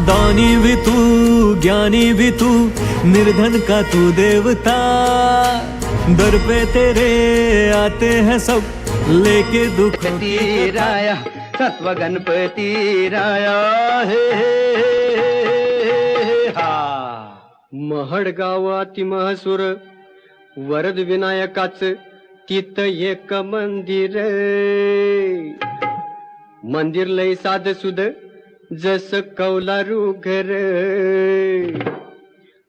दानी भी तू ज्ञानी भी तू निर्धन का तू देवता दर पे तेरे आते हैं सब लेके दुख गणपती राया सत्व गणपती राया हे हा महड गावाती महसूर वरद विनायकाच तिथ एक मंदिर लय साध सुद जस कौलारू घर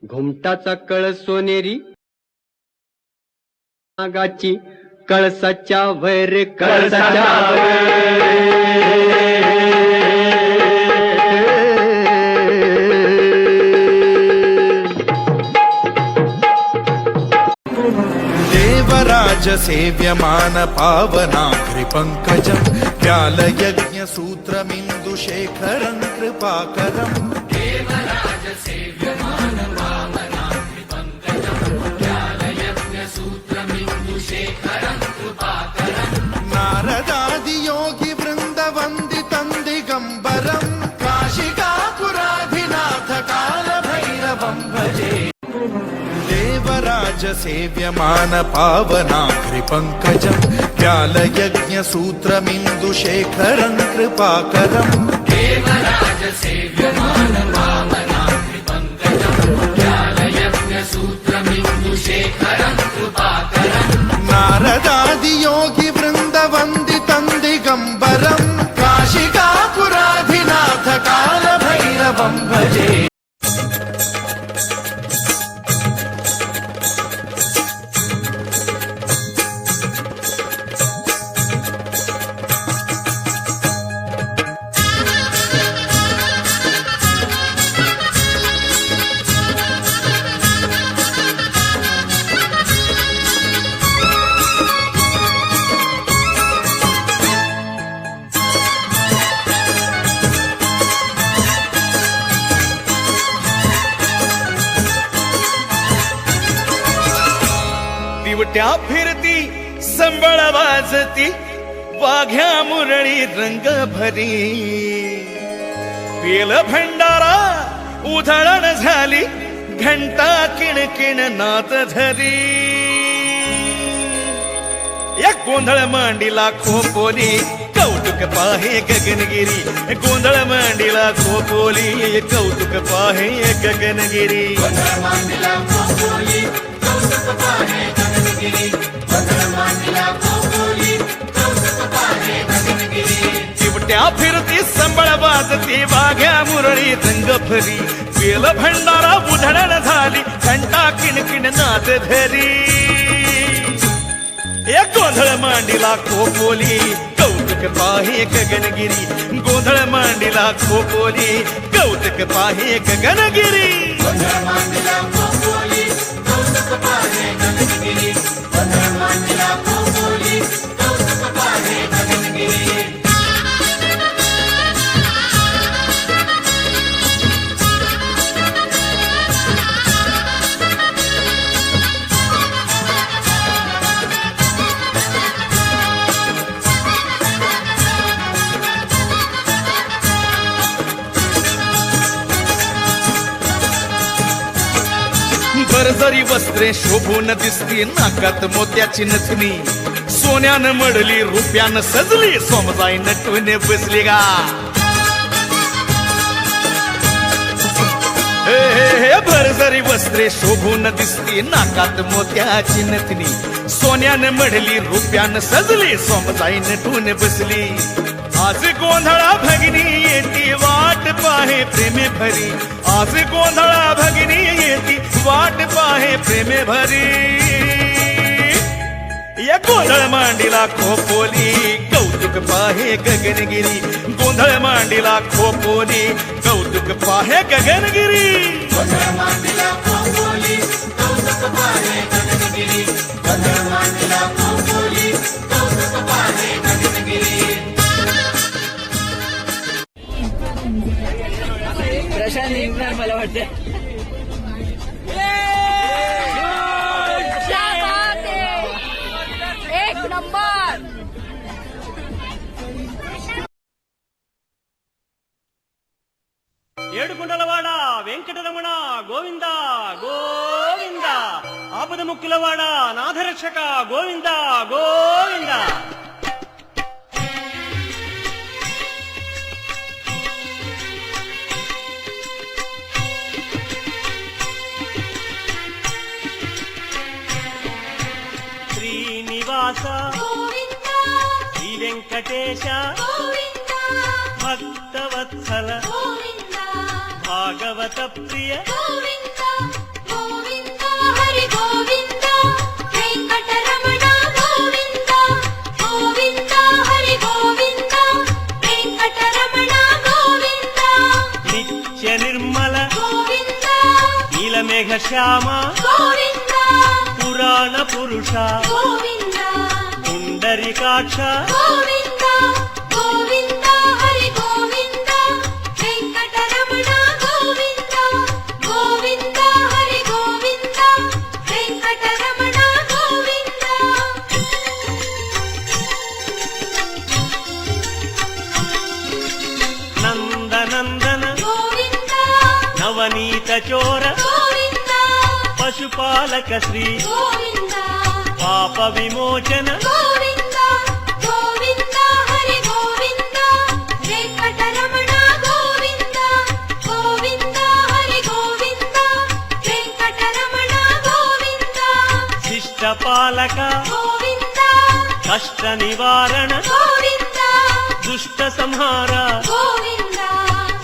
घुमटाचा कळस सोनेरी नागाची कळसाच्या वर कळसाच्या देवराज सेव्यमान पावनाघ्रि पंकजं व्यालयज्ञ सूत्रमिन्दु शेखरं कृपाकरम् देवराज सेव्यमान पावनाघ्रि पंकजं व्यालयज्ञ सूत्रमिन्दु शेखरं कृपाकरम् नारदादि योगी वृन्द वन्दितं दिगम्बरं काशिकापुराधिनाथ काल भैरवं भजे देवराज सेव्यमान पावनाघ्रि पंकजं व्यालयज्ञ सूत्रमिन्दु शेखरं कृपाकरम् देवराज सेव्यमान पावनाघ्रि पंकजं व्यालयज्ञ सूत्रमिन्दु शेखरं कृपाकरम् नारदादि योगी वृन्द वन्दितं दिगम्बरं काशिकापुराधिनाथ काल भैरवं भजे दिवट्या फिरती संबळ वाजती वाघ्या मुरळी रंग भरी पेल भंडारा उधळण झाली घंटा किणकिण नात धरी एक गोंधळ मांडीला खोपोली कौतुक पाहे गगनगिरी गोंधळ मांडीला खोपोली कौतुक पाहे गगनगिरी चिवट्या फिरती संबळ वाजती वाघ्या मुरळी रंग भरी पेल भंडारा उधळण झाली घंटा किणकिण नाद धरी एक गोंधळ मांडीला खोपोली कौतुक पाहे गगनगिरी गोंधळ मांडीला खोपोली कौतुक पाहे गगनगिरी भरजरी वस्त्रे शोभून दिसती नाकात मोत्याची नथनी सोन्यानं मडली रुपयानं सजली सोमजाई नटून बसली गा भरजरी वस्त्रे शोभून दिसती नाकात मोत्याची नथनी सोन्यानं मडली रुपयानं सजली सोमजाई नटून बसली आज गोंधळा भगिनी येती वाट पाहे प्रेमे भरी आज गोंधळा भगिनी येती वाट पाहे प्रेमे भरी या गोंधळ मांडीला खोपोली कौतुक पाहे गगनगिरी गोंधळ मांडीला खोपोली कौतुक पाहे गगनगिरी गोंधळ मांडीला खोपोली कौतुक पाहे गगनगिरी गोंधळ मांडीला खोपोली कौतुक पाहे गगनगिरी प्रशांत निघणार मला वाटतं एक नंबर ఏడుకొండలవాడ వెంకటరమణ గోవింద గోవింద ఆపద ముక్కులవాడ నాథరక్షక గోవింద గోవింద. శ్రీనివాస శ్రీ వెంకటేశ భక్తవత్సల భాగవత ప్రియ గోవింద గోవింద హరి గోవింద వెంకటరమణ గోవింద గోవింద హరి గోవింద వెంకటరమణ గోవింద నిత్య నిర్మల గోవింద నీలమేఘ శ్యామ గోవింద పురాణ పురుష గోవింద పుండరీకాక్ష గోవింద గోవింద హరి గోవింద వెంకటరమణ గోవింద గోవింద హరి గోవింద వెంకటరమణ గోవింద. నందనందన గోవింద నవనీత చోర గోవింద పశుపాలక శ్రీ గోవింద పాప విమోచన గోవింద గోవింద హరి గోవింద వెంకటరమణ గోవింద గోవింద హరి గోవింద వెంకటరమణ గోవింద శిష్ట పాలక గోవింద కష్ట నివారణ గోవింద దుష్ట సంహార గోవింద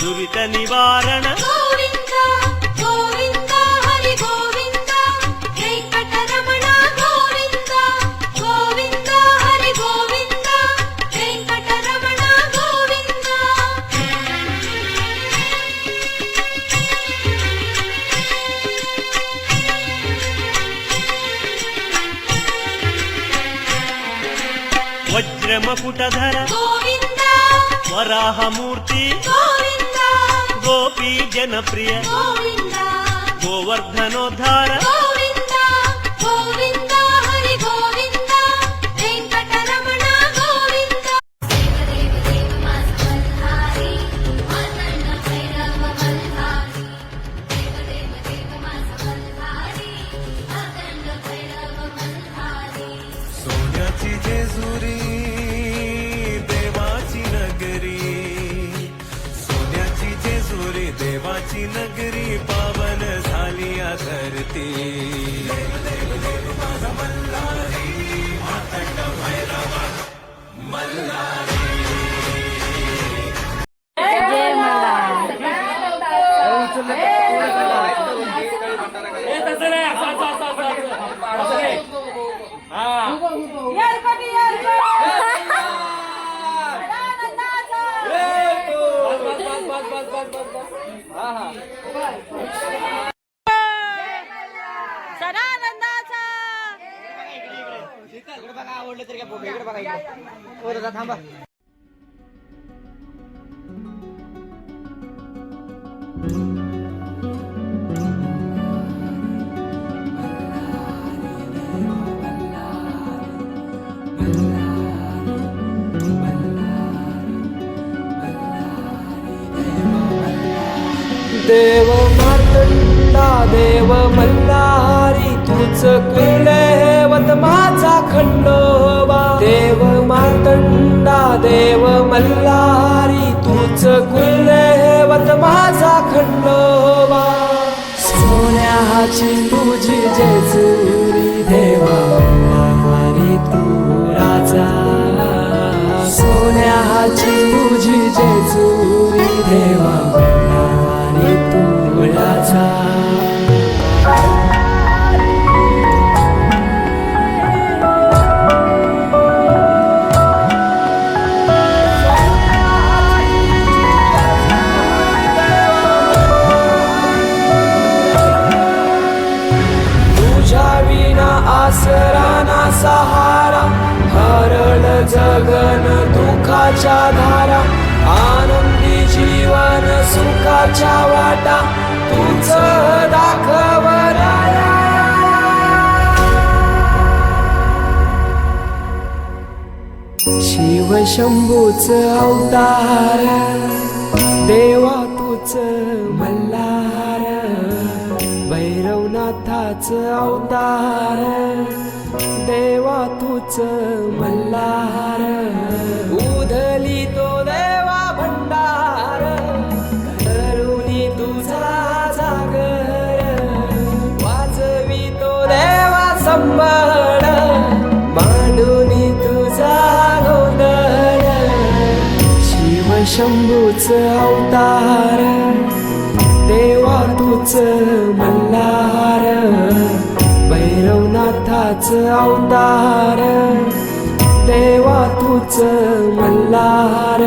దురిత నివారణ గోవింద గోవింద హరి గోవింద వెంకటరమణ గోవింద గోవింద హరి గోవింద వెంకటరమణ గోవింద. వజ్రమకుటధర గోవింద వరాహమూర్తి గోవింద గోపీ జనప్రియ గోవింద గోవర్ధనోద్ధార గోవింద గోవింద హరి గోవింద వెంకటరమణ గోవింద. सोन्याची जेजुरी देवाची नगरी, सोन्याची जेजुरी देवाची नगरी, पावन झाली या धरती. देव मार्तंडा देव मल्हारी तूच कुलदेवत माझा खंडोबा. देव मार्तंडा देव मल्हारी तूच कुलदेवत माझा खंडोबा. सोन्याची तुझी जेजुरी देवा मल्हारी तू राजा. सोन्याची तुझी जेजुरी देवा मल्हारी तू राजा. तुझ्या विना आसरा ना सहारा, हरळ जगन दुःखाच्या धारा. आनंदी जीवन सुखाच्या वाटा तुझ दाखव राया. शिव शंभूच अवतार देवा तूच तूच मल्हार भैरवनाथाच अवतार देवा तूच मल्हार उधली तो देवा भंडार करुणी तुझा जागर वाजवी तो देवा संबळ मांडुनी तुझा गोंधळ शिव शंभूच अवतार देवा तूच मल्हार भैरवनाथाच अवतार देवा तूच मल्हार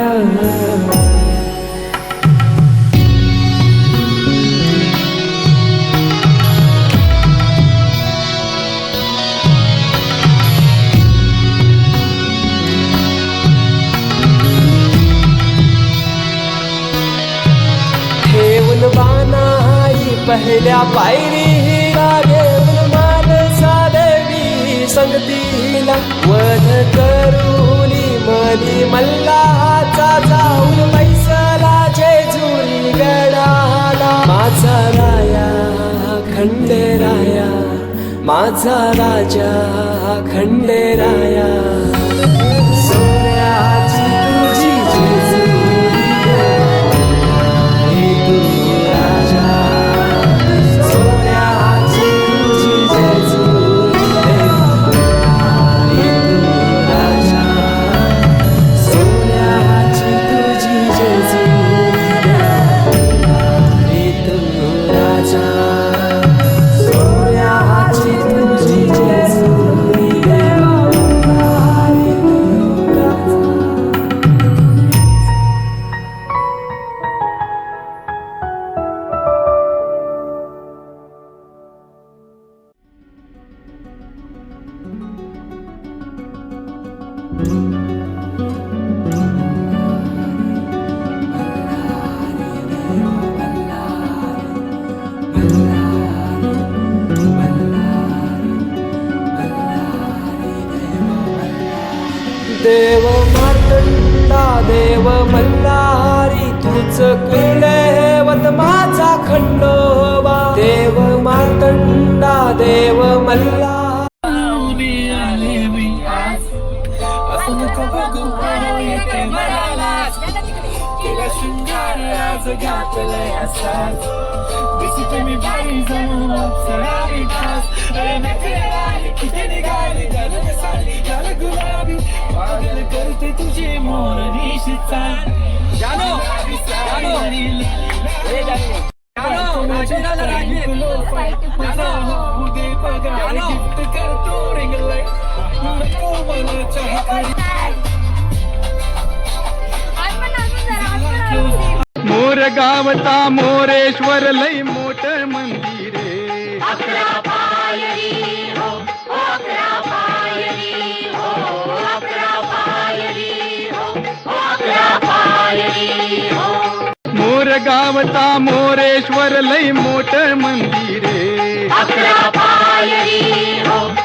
ठेवून बानाई पहिल्या पायरीला घेऊन मानसा देवी संगतीला वध करूनी मनी मल्हाचा जाऊन बैसला जेजुरी गडाला माझा राया खंडेराया माझा राजा खंडेराया सोन्याची तुझी जेजुरी देव मार्तंडा देव मल्हारी तुझ कुलदैवत माझा खंडोबा देव मार्तंडा देव मल्हारी तुझे मोर निशिचा मोर गावता मोरेश्वर लय मोठ मंदिरे अकरा पायरी हो अकरा पायरी हो अकरा पायरी हो अकरा पायरी हो मोर गावता मोरेश्वर लय मोठ मंदिरे अकरा पायरी हो